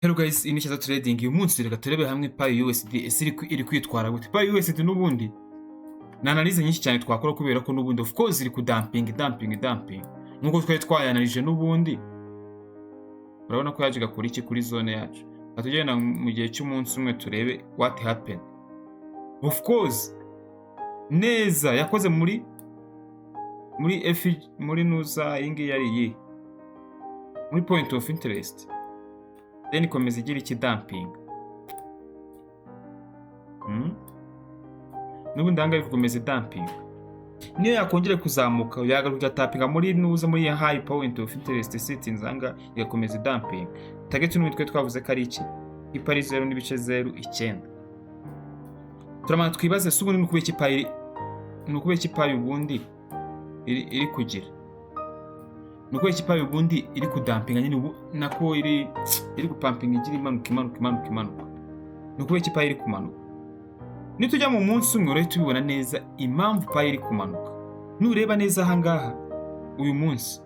Hello guys, ini Shyazoo Trading. Uyu munsi reka turebe hamwe PIUSD iri kwitwara gute. PIUSD nubundi na analyse nyinshi cyane twakora kubera ko nubundi of course iri ku dumping. Nkuko twari twayanalije nubundi. Urabona ko yaje gakora iki kuri zone yacu. Atugenda mu gihe cy'umunsi umwe turebe what happened. Of course neza yakoze muri nuza ingi yari yi. Muri point of interest. Then ikomeza igira iki dumping. Nubundi hanga ikomeza dumping. Niyo yakongera kuzamuka yagaruka tapinga muri nuza muri high point of interest settings hanga igakomeza dumping. Target n'umutwe twavuze ko ari iki? Ipari 0.09. Turamana twibaze subundi nukube iki payi ubundi iri kugira. Nuko ikipayi ubundi iri kudampinga nyine ubu nako iri kupampinga igira imanuka. Nuko ikipayi iri kumanuka. Nitujya mu munsi umwe rero tubibona neza impamvu payi iri kumanuka. Nureba neza ahangaha uyu munsi.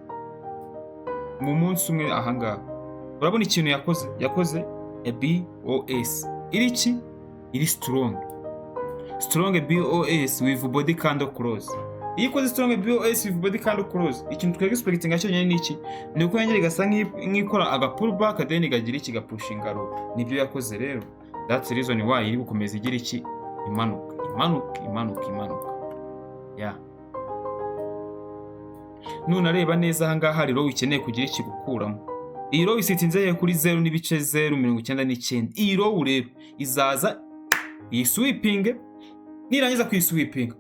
Mu munsi umwe ahangaha. Urabona ikintu yakoze BOS. Iri strong. Strong BOS with body candle close. Iyo ukoze strong BOS with body candle close, ikintu twari expecting cyonyine ni iki? Ni uko yongera igasa nk'ikora aga pull back then igagira iki gapushinga ro. Nibyo yakoze rero. That's the reason why iri gukomeza igira iki imanuka. Yeah. Nunareba neza ahangaha hari row ikeneye kugira iki gukuramo. Iyi row isitinze kuri 0.099. Iyi row rero izaza iyi sweeping nirangiza kuyisweeping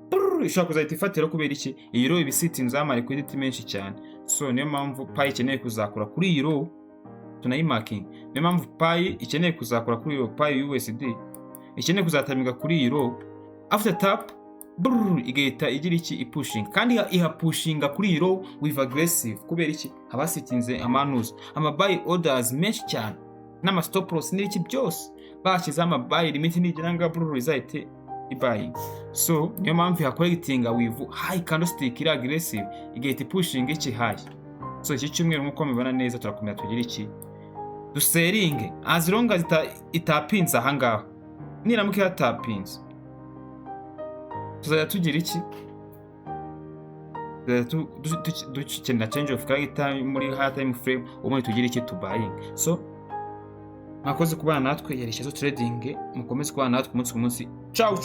ishaka kuzahita ifatira kubera iki iyi row ibisiti nzamare kuri diti menshi cyane. So niyo mpamvu payi ikeneye kuzakura kuri iyi row tunayimarking. Niyo mpamvu payi ikeneye kuzakura kuri iyo PIUSD ikeneye kuzataminga kuri iyi row after tap igahita igira iki ipushing kandi ihapushinga kuri iyi row with aggressive kubera iki habasitinze amanuza buy orders menshi cyane n'ama stop loss n'iki byose bashyize buy limit n'igira nga izahite buying. So niyo mpamvu hakoregitinga with high candlestick iri aggressive igahita pushing iki high. So iki cyumweru nkuko mubibona neza turakomeza tugira iki duseringe as long as itapinze ahangaha niramuke yatapinze tuzajya tugira iki dukenera change of character muri high time frame ubundi tugira iki to buying. So mwakoze kubana natwe yari Shyazoo Trading mukomeze kubana natwe umunsi ku munsi. Ciao.